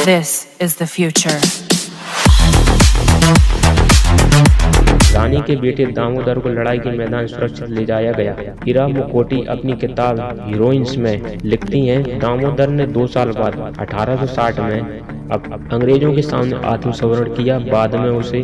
This is the future. रानी के बेटे दामोदर को लड़ाई के मैदान सुरक्षित ले जाया गया। हीरा मुखोटी अपनी किताब हीरोइंस में लिखती हैं, दामोदर ने 2 साल बाद 1860 में अब अंग्रेजों के सामने आत्मसमर्पण किया। बाद में उसे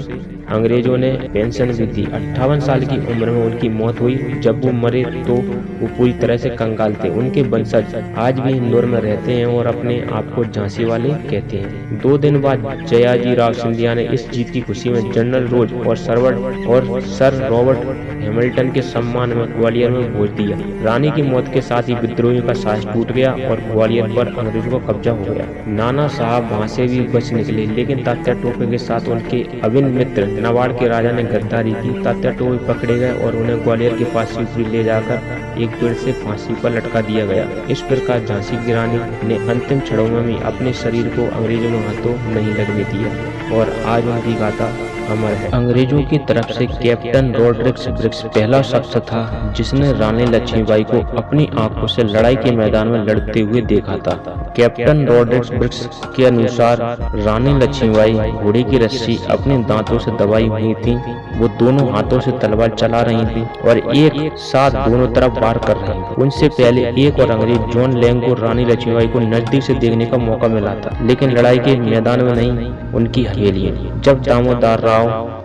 अंग्रेजों ने पेंशन भी दी। 58 साल की उम्र में उनकी मौत हुई। जब वो मरे तो वो पूरी तरह से कंगाल थे। उनके वंशज आज भी इंदौर में रहते हैं और अपने आप को झांसी वाले कहते हैं। 2 दिन बाद जयाजी राव सिंधिया ने इस जीत की खुशी में जनरल रोज और सर रॉबर्ट हैमिल्टन के सम्मान में ग्वालियर में भोज दिया। रानी की मौत के साथ ही विद्रोहियों का साहस टूट गया और ग्वालियर पर अंग्रेजों का कब्जा हो गया। नाना साहब वहां से भी बच निकले, लेकिन तात्या टोपे के साथ उनके अभिन्न मित्र नाबाड़ के राजा ने गद्दारी की। तात्या टोपे पकड़े गए और उन्हें ग्वालियर के पास शिवपुरी ले जाकर एक पेड़ से फांसी पर लटका दिया गया। इस प्रकार झांसी की रानी ने अंतिम क्षणों में भी अपने शरीर को अंग्रेजों के हाथों नहीं लगने दिया और आज उनकी गाथा अमर है। अंग्रेजों की तरफ से कैप्टन रॉड्रिक्स ब्रिक्स पहला शख्स था जिसने रानी लक्ष्मीबाई को अपनी आंखों से लड़ाई के मैदान में लड़ते हुए देखा था। कैप्टन रॉड्रिक्स ब्रिक्स के अनुसार रानी लक्ष्मीबाई घोड़े की रस्सी अपने दांतों से दबाई हुई थी। वो दोनों हाथों से तलवार चला रही थी और एक साथ दोनों तरफ वार कर रही थी। उनसे पहले एक और अंग्रेज जॉन लैंग को रानी लक्ष्मीबाई को नजदीक से देखने का मौका मिला था, लेकिन लड़ाई के मैदान में नहीं, उनकी हवेली में। जब दामोदर राव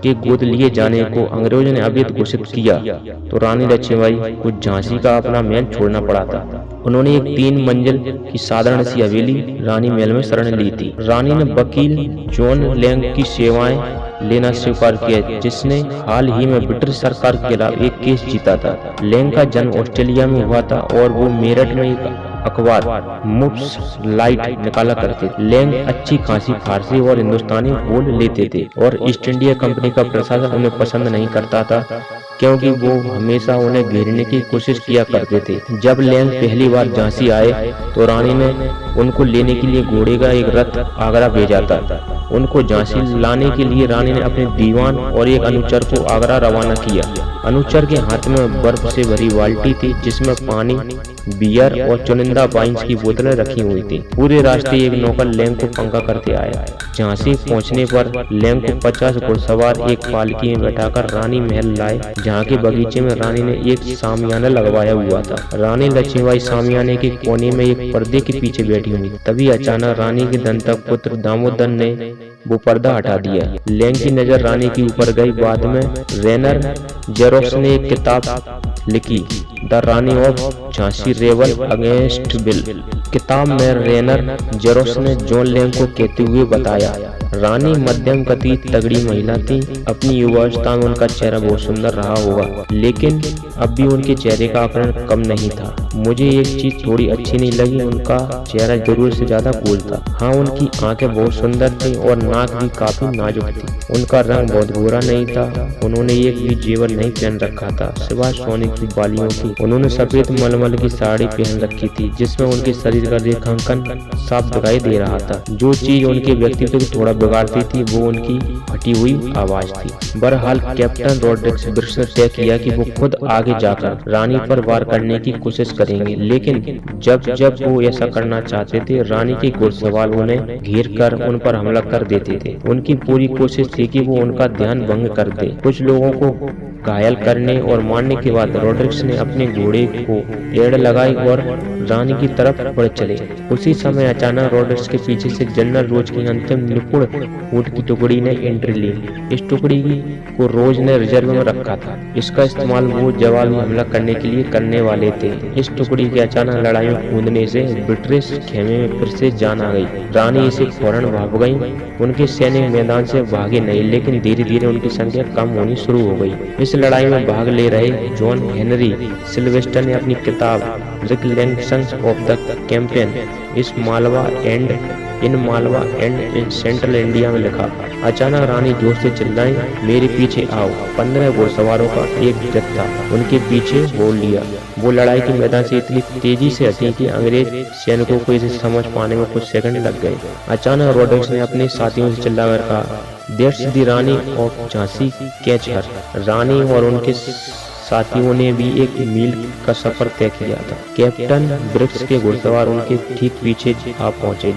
के गोद लिए जाने को अंग्रेजों ने अवैध घोषित किया तो रानी लक्ष्मीबाई को झांसी का अपना महल छोड़ना पड़ा था। उन्होंने एक 3 मंजिल की साधारण सी हवेली रानी महल में शरण ली थी। रानी ने वकील जॉन लैंग की सेवाएं लेना स्वीकार किया, जिसने हाल ही में ब्रिटिश सरकार के खिलाफ एक केस जीता था। लैंग का जन्म ऑस्ट्रेलिया में हुआ था और वो मेरठ में एक अखबार मुफ्स लाइट निकाला करते थे। लैंग अच्छी खासी फारसी और हिंदुस्तानी बोल लेते थे और ईस्ट इंडिया कंपनी का प्रशासन उन्हें पसंद नहीं करता था, क्योंकि वो हमेशा उन्हें घेरने की कोशिश किया करते थे। जब लैंग पहली बार झांसी आए तो रानी ने उनको लेने के लिए घोड़े का एक रथ आगरा भेजा था। उनको झांसी लाने के लिए रानी ने अपने दीवान और एक अनुचर को आगरा रवाना किया। अनुचर के हाथ में बर्फ से भरी बाल्टी थी, जिसमें पानी, बियर और चुनिंदा वाइन्स की बोतलें रखी हुई थी। पूरे रास्ते एक नौकर लैंग को पंखा करते आया। झांसी पहुंचने पर लैंग को 50 घुड़सवार एक पालकी में बैठाकर रानी महल लाए, जहाँ के बगीचे में रानी ने एक सामियाना लगवाया हुआ था। रानी लक्ष्मीबाई सामियाने के कोने में एक पर्दे के पीछे बैठी हुई। तभी अचानक रानी के दंतक पुत्र दामोदर ने वो पर्दा हटा दिया। लैंग की नजर रानी के ऊपर गई। बाद में रेनर जेरोक्स ने एक किताब लिखी, the Rani of Jhansi rebel against bill. किताब में रेनर जेरोक्स ने जॉन लैंग को कहते हुए बताया, रानी मध्यम गति तगड़ी महिला थी। अपनी युवावस्था में उनका चेहरा बहुत सुंदर रहा होगा, लेकिन अब भी उनके चेहरे का आकर्षण कम नहीं था। मुझे एक चीज थोड़ी अच्छी नहीं लगी, उनका चेहरा जरूर से ज्यादा गोल था। हाँ, उनकी आंखें बहुत सुंदर थी और नाक भी काफी नाजुक थी। उनका रंग बहुत गोरा नहीं था। उन्होंने एक भी जेवर नहीं पहन रखा था सिवाय सोने की बालियों की। उन्होंने सफेद मलमल की साड़ी पहन रखी थी, जिसमें उनके शरीर का रेखांकन साफ दिखाई दे रहा था। जो चीज उनके व्यक्तित्व को थोड़ा बिगाड़ती थी वो उनकी फटी हुई आवाज थी। बहरहाल कैप्टन रॉड्रिक्स ब्रिक्स ने तय किया कि वो खुद आगे जाकर रानी पर वार करने की कोशिश करेंगे, लेकिन जब वो ऐसा करना चाहते थे, रानी के घुड़सवार उन्हें घेर कर उन पर हमला कर देते थे। उनकी पूरी कोशिश थी कि वो उनका ध्यान भंग कर दे। कुछ लोगों को घायल करने और मारने के बाद रॉड्रिक्स ने अपने घोड़े को एड़ लगाई और रानी की तरफ बढ़ चले। उसी समय अचानक रॉड्रिक्स के पीछे से जनरल रोज की अंतिम निपुण ऊंट की टुकड़ी ने एंट्री ली। इस टुकड़ी को रोज ने रिजर्व में रखा था। इसका इस्तेमाल वो जवाबी हमला करने के लिए करने वाले थे। इस टुकड़ी के अचानक लड़ाई में कूदने से ब्रिटिश खेमे में फिर से जान आ गई। रानी इसे फौरन भाग गई। उनके सैनिक मैदान से भागे नहीं, लेकिन धीरे धीरे उनकी संख्या कम होनी शुरू हो गई। इस लड़ाई में भाग ले रहे जॉन हेनरी सिल्वेस्टर ने अपनी किताब recollections of the campaign in Malwa and in central India में लिखा, अचानक रानी जोर से चिल्लाई, मेरे पीछे आओ। 15 घुड़सवारों का एक जत्था उनके पीछे बोल लिया। वो लड़ाई के मैदान से इतनी तेजी से हटी कि अंग्रेज सैनिकों को इसे समझ पाने में कुछ सेकंड लग गए। अचानक रॉड्रिक्स ने अपने साथियों से चिल्लाकर कहा, that's the Rani of Jhansi, catch her. Rani और उनके साथियों ने भी 1 मील का सफर तय किया था। कैप्टन ब्रिक्स के घुड़सवार उनके ठीक पीछे आ पहुंचे।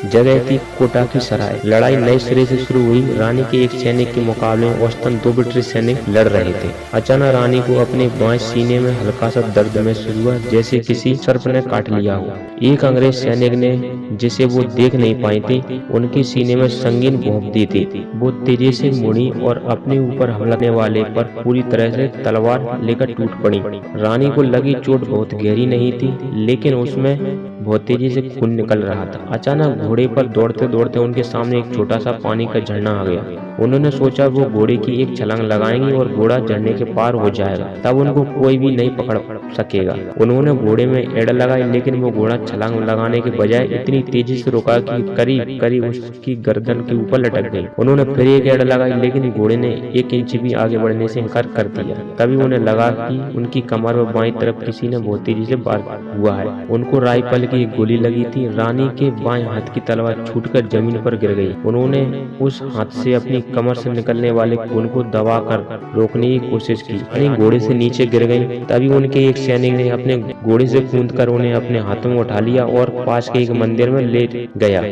जगह थी कोटा की सराय। लड़ाई नए सिरे से शुरू हुई। रानी के एक सैनिक के मुकाबले में औसतन 2 ब्रिटिश सैनिक लड़ रहे थे। अचानक रानी को अपने बाएं सीने में हल्का सा दर्द महसूस हुआ, जैसे किसी सर्प ने काट लिया हो। एक अंग्रेज सैनिक ने, जिसे वो देख नहीं पाई थी, उनके सीने में संगीन भोंक दी थी। वो तेजी से मुड़ी और अपने ऊपर हमला करने वाले पर पूरी तरह से तलवार लेकर टूट पड़ी। रानी को लगी चोट बहुत गहरी नहीं थी, लेकिन उसमें बहुत तेजी से खून निकल रहा था। अचानक घोड़े पर दौड़ते दौड़ते उनके सामने एक छोटा सा पानी का झरना आ गया। उन्होंने सोचा वो घोड़े की एक छलांग लगाएंगे और घोड़ा झरने के पार हो जाएगा, तब उनको कोई भी नहीं पकड़ सकेगा। उन्होंने घोड़े में एड़ लगाई, लेकिन वो घोड़ा छलांग लगाने के बजाय इतनी तेजी से रुका कि करीब करीब उसकी गर्दन के ऊपर लटक गई। उन्होंने फिर एक एड़ लगाई, लेकिन घोड़े ने 1 इंच भी आगे बढ़ने से इनकार कर दिया। तभी उन्हें लगा कि उनकी कमर में बाईं तरफ किसी ने बहुत तेजी से वार हुआ है। उनको राइफल की एक गोली लगी थी। रानी के बाएं हाथ की तलवार छूटकर जमीन पर गिर गई। उन्होंने उस हाथ से अपनी कमर से निकलने वाले खून को दबाकर रोकने की कोशिश की। रानी घोड़े से नीचे गिर गई। तभी उनके एक सैनिक ने अपने घोड़े से कूदकर उन्हें अपने हाथों में उठा लिया और पास के एक मंदिर में ले गया।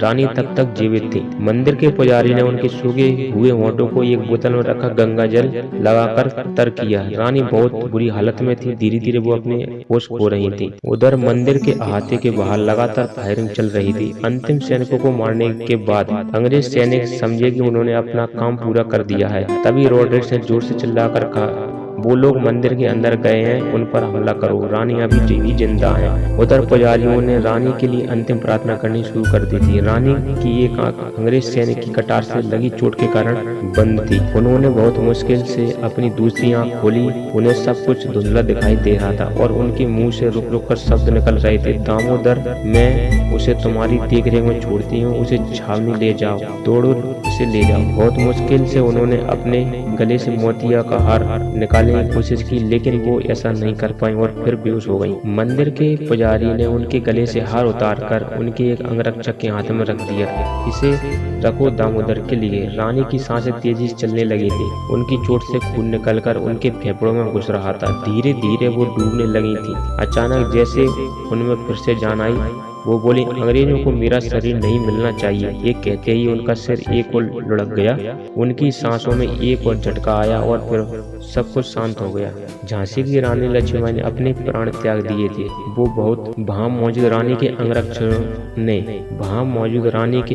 रानी तब तक जीवित थी। मंदिर के पुजारी ने उनके सूखे हुए होंठों को एक बोतल में रखा गंगा जल लगाकर तर किया। रानी बहुत बुरी हालत में थी। धीरे धीरे वो अपने होश खो रही थी। उधर मंदिर के अहाते के बाहर लगातार फायरिंग चल रही थी। अंतिम सैनिकों को मारने के बाद अंग्रेज सैनिक समझे कि उन्होंने अपना काम पूरा कर दिया है। तभी रॉड्रिक्स ने जोर से चिल्लाकर कहा, वो लोग मंदिर के अंदर गए हैं, उन पर हमला करो। रानी अभी भी जिंदा है। उधर पुजारियों ने रानी के लिए अंतिम प्रार्थना करनी शुरू कर दी थी। रानी की एक आंख अंग्रेज सैनिक की कटार से लगी चोट के कारण बंद थी। उन्होंने बहुत मुश्किल से अपनी दूसरी आंख खोली। उन्हें सब कुछ धुंधला दिखाई दे रहा था और उनके मुंह से रुक रुक कर शब्द निकल रहे थे। दामोदर, मैं उसे तुम्हारी देखरेख में छोड़ती हूँ। उसे छावनी ले जाओ, दौड़ो, उसे ले जाओ। बहुत मुश्किल से उन्होंने अपने गले से मोतिया का हार निकालने की कोशिश की, लेकिन वो ऐसा नहीं कर पाई और फिर बेहोश हो गई। मंदिर के पुजारी ने उनके गले से हार उतारकर उनके एक अंगरक्षक के हाथ में रख दिया। इसे रखो दामोदर के लिए। रानी की सांसें तेजी से चलने लगी थी। उनकी चोट से खून निकलकर उनके फेफड़ों में घुस रहा था। धीरे धीरे वो डूबने लगी थी। अचानक जैसे उनमें फिर से जान आई, वो बोली, अंग्रेजों को मेरा शरीर नहीं मिलना चाहिए। ये कहते ही उनका सिर एक और लुढ़क गया। उनकी सांसों में एक और झटका आया और फिर सब कुछ शांत हो गया। झांसी की रानी लक्ष्मीबाई ने अपने प्राण त्याग दिए थे। वो बहुत वहां मौजूद रानी के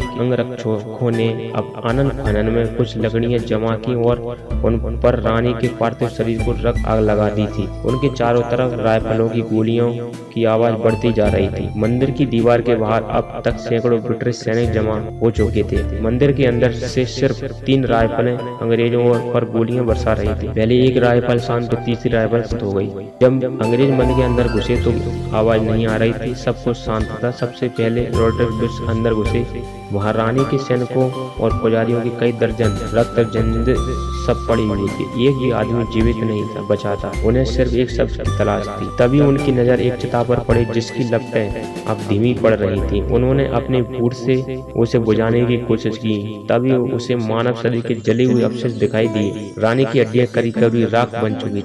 अंगरक्षकों ने अब आनंद फानन में कुछ लकड़ियां जमा की और उन पर रानी के पार्थिव शरीर को रख आग लगा दी थी। उनके चारों तरफ राइफलों की गोलियों की आवाज बढ़ती जा रही थी। मंदिर की दीवार के बाहर अब तक सैकड़ों ब्रिटिश सैनिक जमा हो चुके थे। मंदिर के अंदर से सिर्फ 3 राइफलें अंग्रेजों पर गोलियां बरसा रही थी। पहले एक राइफल शांत तो तीसरी राइफल शांत हो गई। जब अंग्रेज मंदिर के अंदर घुसे तो आवाज नहीं आ रही थी। सब कुछ शांत था। सबसे पहले रॉड्रिक्स अंदर घुसे। वहाँ रानी के सैनिकों और पुजारियों की कई दर्जन रक्त जंद सब पड़ी हुई थी। एक भी आदमी जीवित नहीं था, बचा था। उन्हें सिर्फ एक शख्स की तलाश थी। तभी उनकी नजर एक चिता पर पड़ी, जिसकी लपटें अब धीमी पड़ रही थी। उन्होंने अपने बूट से उसे बुझाने की कोशिश की। तभी उसे मानव शरीर के जले हुए अवशेष दिखाई दिए। रानी की हड्डियां करीब करीब राख बन चुकी थी।